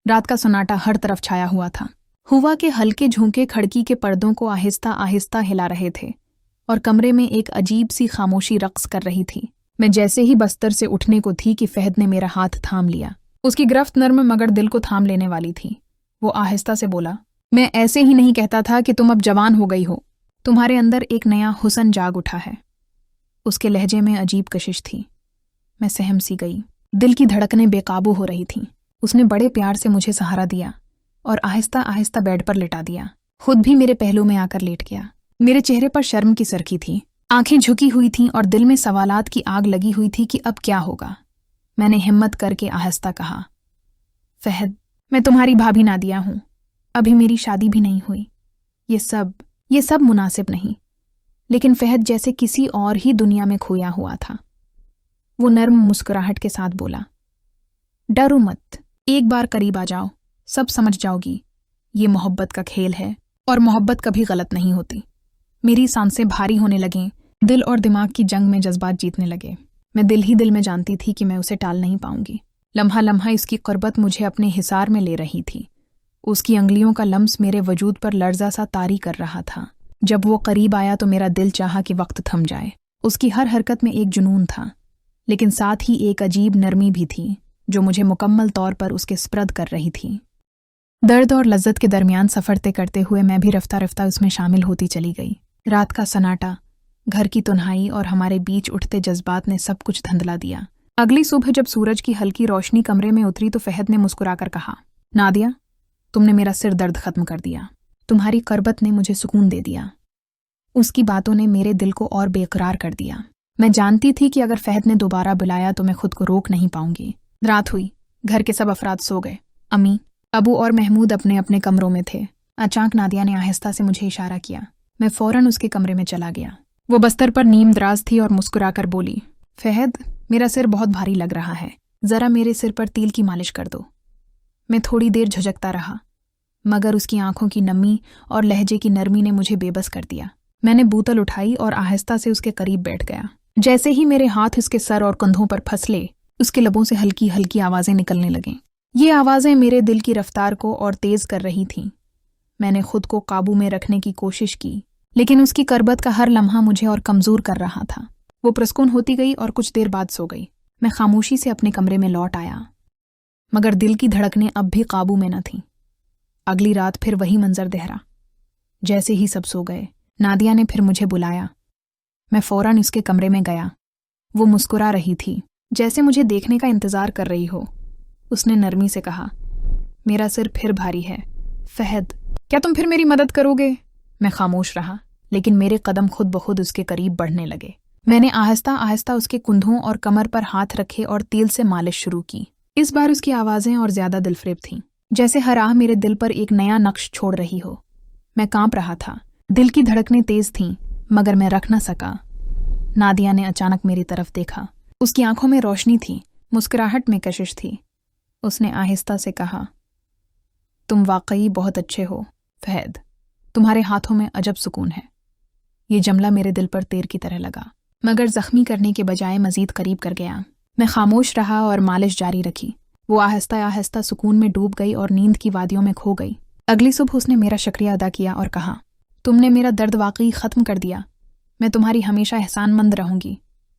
رات کا سناٹا ہر طرف چھایا ہوا تھا۔ ہوا کے ہلکے جھونکے کھڑکی کے پردوں کو آہستہ آہستہ ہلا رہے تھے اور کمرے میں ایک عجیب سی خاموشی رقص کر رہی تھی۔ میں جیسے ہی بستر سے اٹھنے کو تھی کہ فہد نے میرا ہاتھ تھام لیا۔ اس کی گرفت نرم مگر دل کو تھام لینے والی تھی۔ وہ آہستہ سے بولا، میں ایسے ہی نہیں کہتا تھا کہ تم اب جوان ہو گئی ہو، تمہارے اندر ایک نیا حسن جاگ اٹھا ہے۔ اس کے لہجے میں عجیب کشش تھی۔ میں سہم سی گئی، دل کی دھڑکنیں بے قابو ہو رہی تھیں۔ اس نے بڑے پیار سے مجھے سہارا دیا اور آہستہ آہستہ بیڈ پر لٹا دیا۔ خود بھی میرے پہلو میں آ کر لیٹ گیا۔ میرے چہرے پر شرم کی سرخی تھی، آنکھیں جھکی ہوئی تھیں اور دل میں سوالات کی آگ لگی ہوئی تھی کہ اب کیا ہوگا۔ میں نے ہمت کر کے آہستہ کہا، فہد، میں تمہاری بھابھی نادیہ ہوں، ابھی میری شادی بھی نہیں ہوئی۔ یہ سب مناسب نہیں۔ لیکن فہد جیسے کسی اور ہی دنیا میں کھویا ہوا تھا۔ وہ نرم مسکراہٹ کے ساتھ بولا، ڈرو مت، ایک بار قریب آ جاؤ، سب سمجھ جاؤ گی۔ یہ محبت کا کھیل ہے اور محبت کبھی غلط نہیں ہوتی۔ میری سانسیں بھاری ہونے لگیں، دل اور دماغ کی جنگ میں جذبات جیتنے لگے۔ میں دل ہی دل میں جانتی تھی کہ میں اسے ٹال نہیں پاؤں گی۔ لمحہ لمحہ اس کی قربت مجھے اپنے حصار میں لے رہی تھی۔ اس کی انگلیوں کا لمس میرے وجود پر لرزہ سا طاری کر رہا تھا۔ جب وہ قریب آیا تو میرا دل چاہا کہ وقت تھم جائے۔ اس کی ہر حرکت میں ایک جنون تھا، لیکن ساتھ ہی ایک عجیب نرمی بھی تھی جو مجھے مکمل طور پر اس کے سپرد کر رہی تھی۔ درد اور لذت کے درمیان سفر طے کرتے ہوئے میں بھی رفتہ رفتہ اس میں شامل ہوتی چلی گئی۔ رات کا سناٹا، گھر کی تنہائی اور ہمارے بیچ اٹھتے جذبات نے سب کچھ دھندلا دیا۔ اگلی صبح جب سورج کی ہلکی روشنی کمرے میں اتری تو فہد نے مسکرا کر کہا، نادیہ، تم نے میرا سر درد ختم کر دیا۔ تمہاری قربت نے مجھے سکون دے دیا۔ اس کی باتوں نے میرے دل کو اور بے قرار کر دیا۔ میں جانتی تھی کہ اگر فہد نے دوبارہ بلایا تو میں خود کو روک نہیں پاؤں گی۔ رات ہوئی، گھر کے سب افراد سو گئے۔ امی، ابو اور محمود اپنے اپنے کمروں میں تھے۔ اچانک نادیہ نے آہستہ سے مجھے اشارہ کیا۔ میں فوراً اس کے کمرے میں چلا گیا۔ وہ بستر پر نیم دراز تھی اور مسکرا کر بولی، فہد، میرا سر بہت بھاری لگ رہا ہے، ذرا میرے سر پر تیل کی مالش کر دو۔ میں تھوڑی دیر جھجکتا رہا، مگر اس کی آنکھوں کی نمی اور لہجے کی نرمی نے مجھے بے بس کر دیا۔ میں نے بوتل اٹھائی اور آہستہ سے اس کے قریب بیٹھ گیا۔ جیسے ہی میرے ہاتھ اس کے سر اور کندھوں پر پھسلے، اس کے لبوں سے ہلکی ہلکی آوازیں نکلنے لگیں۔ یہ آوازیں میرے دل کی رفتار کو اور تیز کر رہی تھیں۔ میں نے خود کو قابو میں رکھنے کی کوشش کی، لیکن اس کی قربت کا ہر لمحہ مجھے اور کمزور کر رہا تھا۔ وہ پرسکون ہوتی گئی اور کچھ دیر بعد سو گئی۔ میں خاموشی سے اپنے کمرے میں لوٹ آیا، مگر دل کی دھڑکنیں اب بھی قابو میں نہ تھیں۔ اگلی رات پھر وہی منظر دہرا۔ جیسے ہی سب سو گئے، نادیہ نے پھر مجھے بلایا۔ میں فوراً اس کے کمرے میں گیا۔ وہ مسکرا رہی تھی، جیسے مجھے دیکھنے کا انتظار کر رہی ہو۔ اس نے نرمی سے کہا، میرا سر پھر بھاری ہے۔ فہد، کیا تم پھر میری مدد کرو گے؟ میں خاموش رہا، لیکن میرے قدم خود بخود اس کے قریب بڑھنے لگے۔ میں نے آہستہ آہستہ اس کے کندھوں اور کمر پر ہاتھ رکھے اور تیل سے مالش شروع کی۔ اس بار اس کی آوازیں اور زیادہ دلفریب تھیں، جیسے ہر آہ میرے دل پر ایک نیا نقش چھوڑ رہی ہو۔ میں کانپ رہا تھا، دل کی دھڑکنیں تیز تھیں، مگر میں رکھ نہ سکا۔ نادیہ نے اچانک میری طرف دیکھا۔ اس کی آنکھوں میں روشنی تھی، مسکراہٹ میں کشش تھی۔ اس نے آہستہ سے کہا، تم واقعی بہت اچھے ہو فہد، تمہارے ہاتھوں میں عجب سکون ہے۔ یہ جملہ میرے دل پر تیر کی طرح لگا، مگر زخمی کرنے کے بجائے مزید قریب کر گیا۔ میں خاموش رہا اور مالش جاری رکھی۔ وہ آہستہ آہستہ سکون میں ڈوب گئی اور نیند کی وادیوں میں کھو گئی۔ اگلی صبح اس نے میرا شکریہ ادا کیا اور کہا، تم نے میرا درد واقعی ختم کر دیا، میں تمہاری ہمیشہ احسان مند رہوں گی۔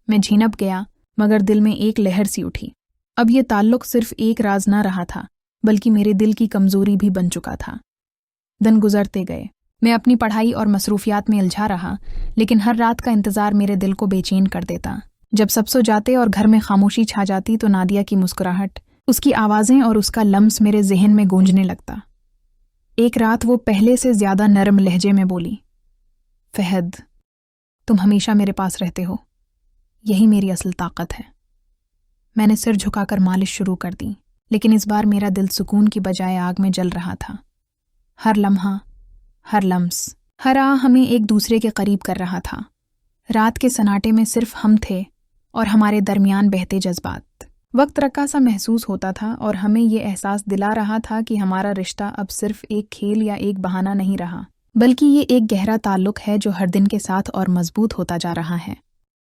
میں جھنپ گیا، مگر دل میں ایک لہر سی اٹھی۔ اب یہ تعلق صرف ایک راز نہ رہا تھا، بلکہ میرے دل کی کمزوری بھی بن چکا تھا۔ دن گزرتے گئے، میں اپنی پڑھائی اور مصروفیات میں الجھا رہا، لیکن ہر رات کا انتظار میرے دل کو بے چین کر دیتا۔ جب سب سو جاتے اور گھر میں خاموشی چھا جاتی تو نادیہ کی مسکراہٹ، اس کی آوازیں اور اس کا لمس میرے ذہن میں گونجنے لگتا۔ ایک رات وہ پہلے سے زیادہ نرم لہجے میں بولی، فہد، تم ہمیشہ میرے پاس رہتے ہو، یہی میری اصل طاقت ہے۔ میں نے سر جھکا کر مالش شروع کر دی، لیکن اس بار میرا دل سکون کی بجائے آگ میں جل رہا تھا۔ ہر لمحہ، ہر لمس، ہر آہ ہمیں ایک دوسرے کے قریب کر رہا تھا۔ رات کے سناٹے میں صرف ہم تھے اور ہمارے درمیان بہتے جذبات۔ وقت رکا سا محسوس ہوتا تھا اور ہمیں یہ احساس دلا رہا تھا کہ ہمارا رشتہ اب صرف ایک کھیل یا ایک بہانہ نہیں رہا، بلکہ یہ ایک گہرا تعلق ہے جو ہر دن کے ساتھ اور مضبوط ہوتا جا رہا ہے۔